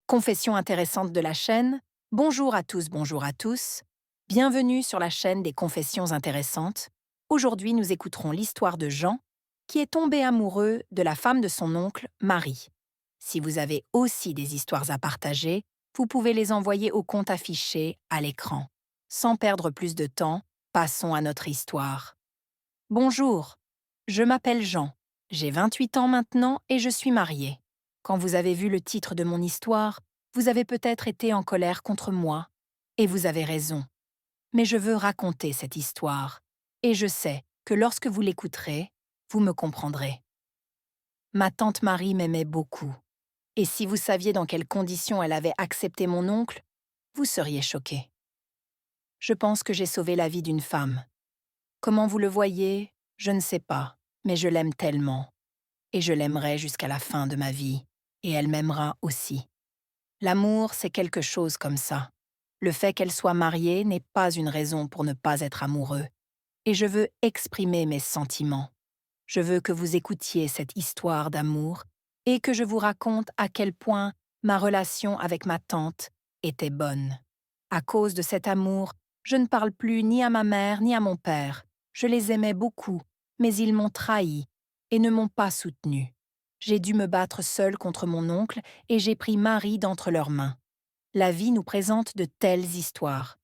Confession intéressante de la chaîne. Bonjour à tous, bonjour à tous. Bienvenue sur la chaîne des confessions intéressantes. Aujourd'hui, nous écouterons l'histoire de Jean, qui est tombé amoureux de la femme de son oncle, Marie. Si vous avez aussi des histoires à partager, vous pouvez les envoyer au compte affiché à l'écran. Sans perdre plus de temps, passons à notre histoire. Bonjour, je m'appelle Jean. J'ai 28 ans maintenant et je suis marié. Quand vous avez vu le titre de mon histoire, vous avez peut-être été en colère contre moi. Et vous avez raison. Mais je veux raconter cette histoire. Et je sais que lorsque vous l'écouterez, vous me comprendrez. Ma tante Marie m'aimait beaucoup. Et si vous saviez dans quelles conditions elle avait accepté mon oncle, vous seriez choqués. Je pense que j'ai sauvé la vie d'une femme. Comment vous le voyez, je ne sais pas, mais je l'aime tellement. Et je l'aimerai jusqu'à la fin de ma vie. Et elle m'aimera aussi. L'amour, c'est quelque chose comme ça. Le fait qu'elle soit mariée n'est pas une raison pour ne pas être amoureux. Et je veux exprimer mes sentiments. Je veux que vous écoutiez cette histoire d'amour et que je vous raconte à quel point ma relation avec ma tante était bonne. À cause de cet amour, je ne parle plus ni à ma mère ni à mon père. Je les aimais beaucoup, mais ils m'ont trahi et ne m'ont pas soutenue. J'ai dû me battre seule contre mon oncle et j'ai pris Marie d'entre leurs mains. La vie nous présente de telles histoires.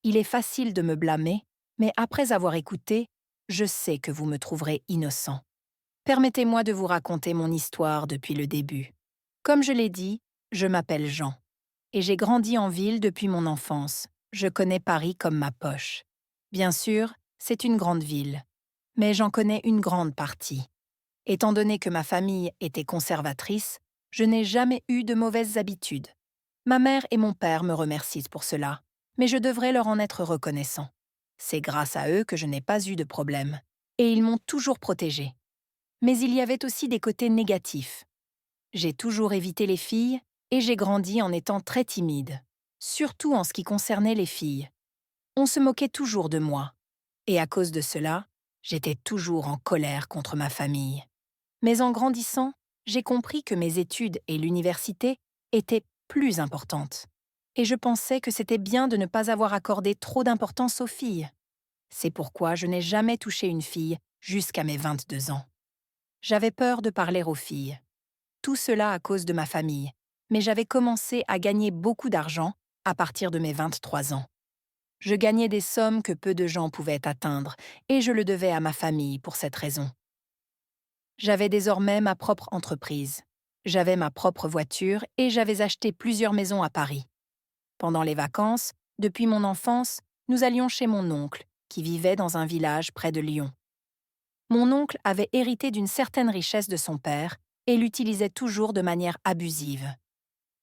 Il est facile de me blâmer, mais après avoir écouté, je sais que vous me trouverez innocent. Permettez-moi de vous raconter mon histoire depuis le début. Comme je l'ai dit, je m'appelle Jean. Et j'ai grandi en ville depuis mon enfance. Je connais Paris comme ma poche. Bien sûr, c'est une grande ville. Mais j'en connais une grande partie. Étant donné que ma famille était conservatrice, je n'ai jamais eu de mauvaises habitudes. Ma mère et mon père me remercient pour cela, mais je devrais leur en être reconnaissant. C'est grâce à eux que je n'ai pas eu de problème, et ils m'ont toujours protégée. Mais il y avait aussi des côtés négatifs. J'ai toujours évité les filles, et j'ai grandi en étant très timide, surtout en ce qui concernait les filles. On se moquait toujours de moi, et à cause de cela, j'étais toujours en colère contre ma famille. Mais en grandissant, j'ai compris que mes études et l'université étaient plus importantes. Et je pensais que c'était bien de ne pas avoir accordé trop d'importance aux filles. C'est pourquoi je n'ai jamais touché une fille jusqu'à mes 22 ans. J'avais peur de parler aux filles. Tout cela à cause de ma famille. Mais j'avais commencé à gagner beaucoup d'argent à partir de mes 23 ans. Je gagnais des sommes que peu de gens pouvaient atteindre, et je le devais à ma famille pour cette raison. J'avais désormais ma propre entreprise. J'avais ma propre voiture et j'avais acheté plusieurs maisons à Paris. Pendant les vacances, depuis mon enfance, nous allions chez mon oncle, qui vivait dans un village près de Lyon. Mon oncle avait hérité d'une certaine richesse de son père et l'utilisait toujours de manière abusive.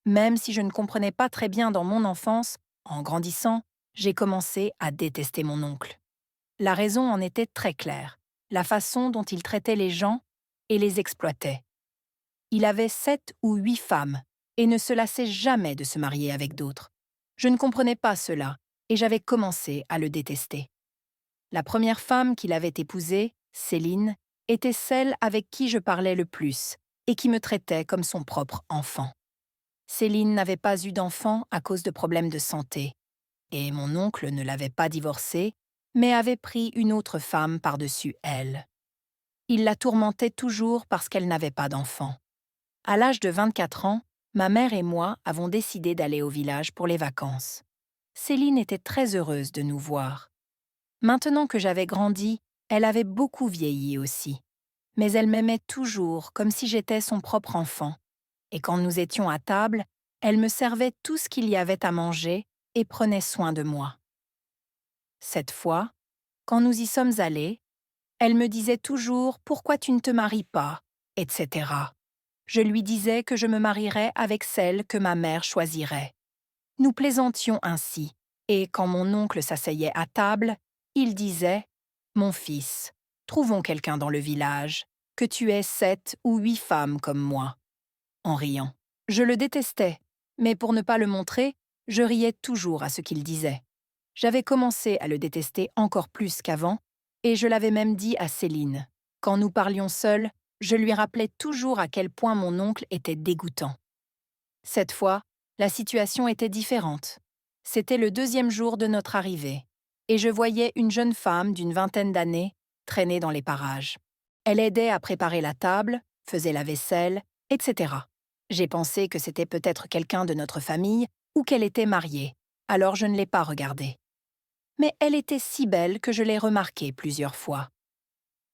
Même si je ne comprenais pas très bien dans mon enfance, en grandissant, j'ai commencé à détester mon oncle. La raison en était très claire, la façon dont il traitait les gens et les exploitait. Il avait 7 ou 8 femmes et ne se lassait jamais de se marier avec d'autres. Je ne comprenais pas cela et j'avais commencé à le détester. La première femme qu'il avait épousée, Céline, était celle avec qui je parlais le plus et qui me traitait comme son propre enfant. Céline n'avait pas eu d'enfant à cause de problèmes de santé et mon oncle ne l'avait pas divorcée, mais avait pris une autre femme par-dessus elle. Il la tourmentait toujours parce qu'elle n'avait pas d'enfant. À l'âge de 24 ans, ma mère et moi avons décidé d'aller au village pour les vacances. Céline était très heureuse de nous voir. Maintenant que j'avais grandi, elle avait beaucoup vieilli aussi. Mais elle m'aimait toujours comme si j'étais son propre enfant. Et quand nous étions à table, elle me servait tout ce qu'il y avait à manger et prenait soin de moi. Cette fois, quand nous y sommes allés, elle me disait toujours « Pourquoi tu ne te maries pas ?» etc. Je lui disais que je me marierais avec celle que ma mère choisirait. Nous plaisantions ainsi, et quand mon oncle s'asseyait à table, il disait « Mon fils, trouvons quelqu'un dans le village, que tu aies 7 ou 8 femmes comme moi. » En riant. Je le détestais, mais pour ne pas le montrer, je riais toujours à ce qu'il disait. J'avais commencé à le détester encore plus qu'avant, et je l'avais même dit à Céline. Quand nous parlions seuls, je lui rappelais toujours à quel point mon oncle était dégoûtant. Cette fois, La situation était différente. C'était le 2e jour de notre arrivée, et je voyais une jeune femme d'une vingtaine d'années traîner dans les parages. Elle aidait à préparer la table, faisait la vaisselle, etc. J'ai pensé que c'était peut-être quelqu'un de notre famille ou qu'elle était mariée, alors je ne l'ai pas regardée. Mais elle était si belle que je l'ai remarquée plusieurs fois.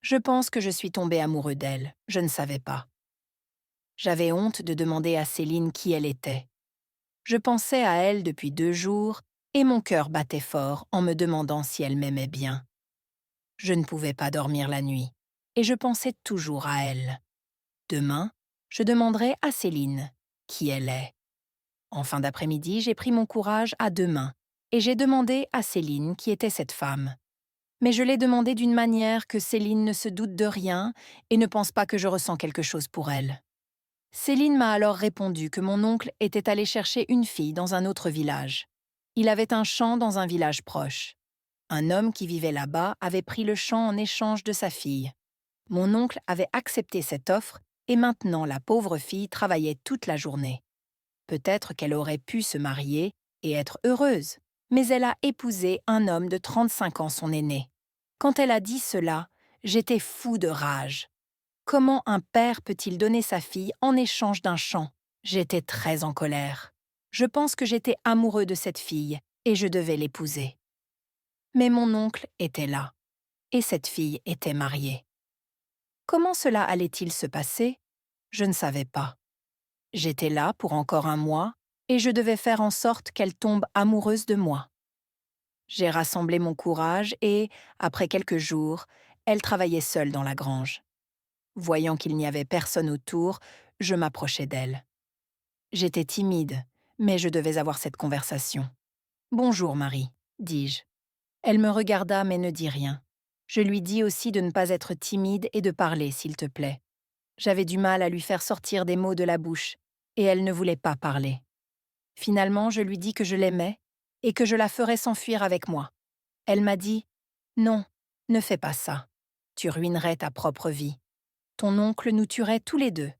Je pense que je suis tombée amoureux d'elle, je ne savais pas. J'avais honte de demander à Céline qui elle était. Je pensais à elle depuis 2 jours et mon cœur battait fort en me demandant si elle m'aimait bien. Je ne pouvais pas dormir la nuit et je pensais toujours à elle. Demain, je demanderai à Céline qui elle est. En fin d'après-midi, j'ai pris mon courage à 2 mains et j'ai demandé à Céline qui était cette femme. Mais je l'ai demandé d'une manière que Céline ne se doute de rien et ne pense pas que je ressens quelque chose pour elle. Céline m'a alors répondu que mon oncle était allé chercher une fille dans un autre village. Il avait un champ dans un village proche. Un homme qui vivait là-bas avait pris le champ en échange de sa fille. Mon oncle avait accepté cette offre et maintenant la pauvre fille travaillait toute la journée. Peut-être qu'elle aurait pu se marier et être heureuse, mais elle a épousé un homme de 35 ans, son aîné. Quand elle a dit cela, j'étais fou de rage. Comment un père peut-il donner sa fille en échange d'un champ? J'étais très en colère. Je pense que j'étais amoureux de cette fille et je devais l'épouser. Mais mon oncle était là, et cette fille était mariée. Comment cela allait-il se passer? Je ne savais pas. J'étais là pour encore un mois, et je devais faire en sorte qu'elle tombe amoureuse de moi. J'ai rassemblé mon courage et, après quelques jours, elle travaillait seule dans la grange. Voyant qu'il n'y avait personne autour, je m'approchai d'elle. J'étais timide, mais je devais avoir cette conversation. « Bonjour, Marie », dis-je. Elle me regarda mais ne dit rien. Je lui dis aussi de ne pas être timide et de parler, s'il te plaît. J'avais du mal à lui faire sortir des mots de la bouche, et elle ne voulait pas parler. Finalement, je lui dis que je l'aimais et que je la ferais s'enfuir avec moi. Elle m'a dit « Non, ne fais pas ça. Tu ruinerais ta propre vie. Ton oncle nous tuerait tous les deux. »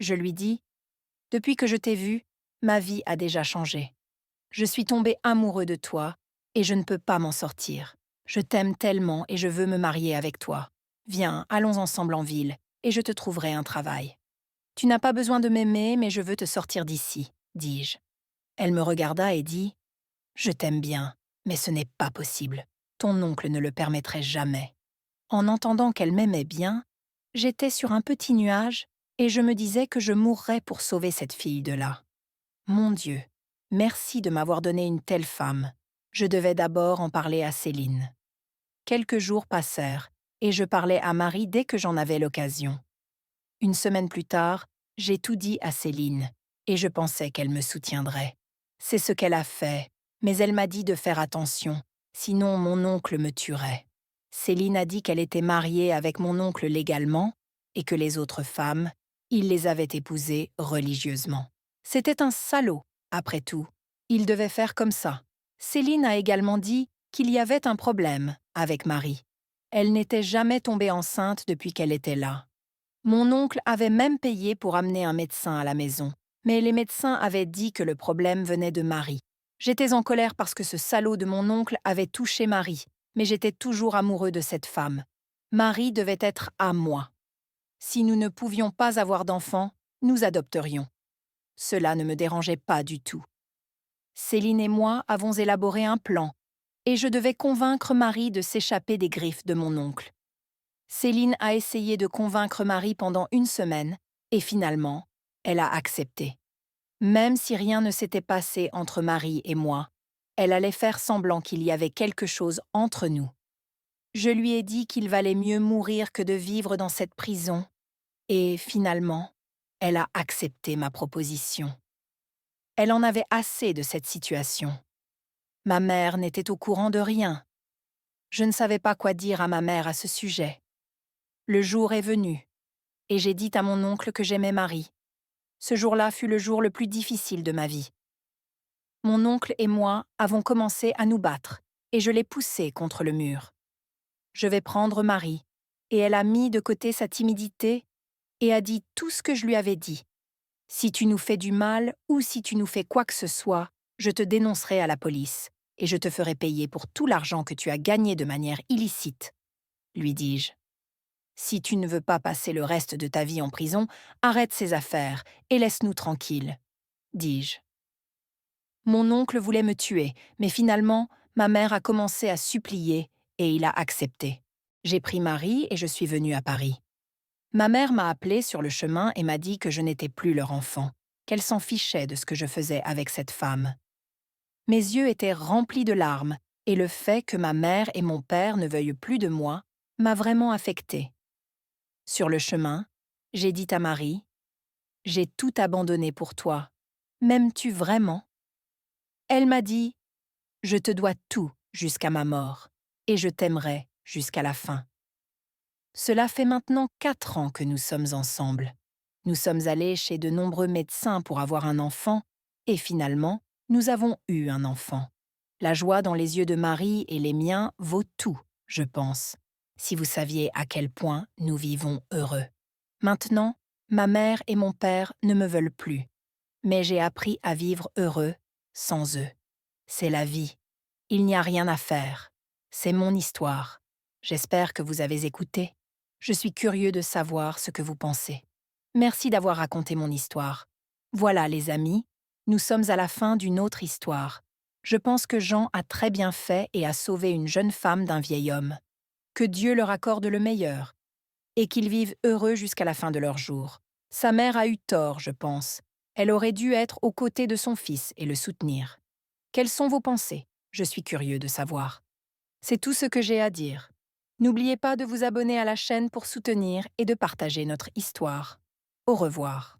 Je lui dis « Depuis que je t'ai vue, ma vie a déjà changé. Je suis tombée amoureux de toi et je ne peux pas m'en sortir. Je t'aime tellement et je veux me marier avec toi. Viens, allons ensemble en ville et je te trouverai un travail. Tu n'as pas besoin de m'aimer, mais je veux te sortir d'ici, dis-je. Elle me regarda et dit « Je t'aime bien, mais ce n'est pas possible. Ton oncle ne le permettrait jamais. » En entendant qu'elle m'aimait bien, j'étais sur un petit nuage et je me disais que je mourrais pour sauver cette fille de là. Mon Dieu, merci de m'avoir donné une telle femme. Je devais d'abord en parler à Céline. Quelques jours passèrent et je parlais à Marie dès que j'en avais l'occasion. Une semaine plus tard, j'ai tout dit à Céline et je pensais qu'elle me soutiendrait. C'est ce qu'elle a fait, mais elle m'a dit de faire attention, sinon mon oncle me tuerait. Céline a dit qu'elle était mariée avec mon oncle légalement et que les autres femmes, il les avait épousées religieusement. C'était un salaud, après tout. Il devait faire comme ça. Céline a également dit qu'il y avait un problème avec Marie. Elle n'était jamais tombée enceinte depuis qu'elle était là. Mon oncle avait même payé pour amener un médecin à la maison, mais les médecins avaient dit que le problème venait de Marie. J'étais en colère parce que ce salaud de mon oncle avait touché Marie, mais j'étais toujours amoureux de cette femme. Marie devait être à moi. Si nous ne pouvions pas avoir d'enfants, nous adopterions. Cela ne me dérangeait pas du tout. Céline et moi avons élaboré un plan, et je devais convaincre Marie de s'échapper des griffes de mon oncle. Céline a essayé de convaincre Marie pendant 1 semaine, et finalement, elle a accepté. Même si rien ne s'était passé entre Marie et moi, elle allait faire semblant qu'il y avait quelque chose entre nous. Je lui ai dit qu'il valait mieux mourir que de vivre dans cette prison, et finalement, elle a accepté ma proposition. Elle en avait assez de cette situation. Ma mère n'était au courant de rien. Je ne savais pas quoi dire à ma mère à ce sujet. Le jour est venu, et j'ai dit à mon oncle que j'aimais Marie. Ce jour-là fut le jour le plus difficile de ma vie. Mon oncle et moi avons commencé à nous battre, et je l'ai poussé contre le mur. Je vais prendre Marie, et elle a mis de côté sa timidité et a dit tout ce que je lui avais dit. Si tu nous fais du mal ou si tu nous fais quoi que ce soit, je te dénoncerai à la police et je te ferai payer pour tout l'argent que tu as gagné de manière illicite, lui dis-je. Si tu ne veux pas passer le reste de ta vie en prison, arrête ces affaires et laisse-nous tranquilles, dis-je. Mon oncle voulait me tuer, mais finalement, ma mère a commencé à supplier et il a accepté. J'ai pris Marie et je suis venue à Paris. Ma mère m'a appelée sur le chemin et m'a dit que je n'étais plus leur enfant, qu'elle s'en fichait de ce que je faisais avec cette femme. Mes yeux étaient remplis de larmes et le fait que ma mère et mon père ne veuillent plus de moi m'a vraiment affectée. Sur le chemin, j'ai dit à Marie, « J'ai tout abandonné pour toi. M'aimes-tu vraiment ?» Elle m'a dit, « Je te dois tout jusqu'à ma mort, et je t'aimerai jusqu'à la fin. » Cela fait maintenant 4 ans que nous sommes ensemble. Nous sommes allés chez de nombreux médecins pour avoir un enfant, et finalement, nous avons eu un enfant. La joie dans les yeux de Marie et les miens vaut tout, je pense, si vous saviez à quel point nous vivons heureux. Maintenant, ma mère et mon père ne me veulent plus, mais j'ai appris à vivre heureux sans eux. C'est la vie. Il n'y a rien à faire. C'est mon histoire. J'espère que vous avez écouté. Je suis curieux de savoir ce que vous pensez. Merci d'avoir raconté mon histoire. Voilà, les amis, nous sommes à la fin d'une autre histoire. Je pense que Jean a très bien fait et a sauvé une jeune femme d'un vieil homme. Que Dieu leur accorde le meilleur et qu'ils vivent heureux jusqu'à la fin de leur jour. Sa mère a eu tort, je pense. Elle aurait dû être aux côtés de son fils et le soutenir. Quelles sont vos pensées? Je suis curieux de savoir. C'est tout ce que j'ai à dire. N'oubliez pas de vous abonner à la chaîne pour soutenir et de partager notre histoire. Au revoir.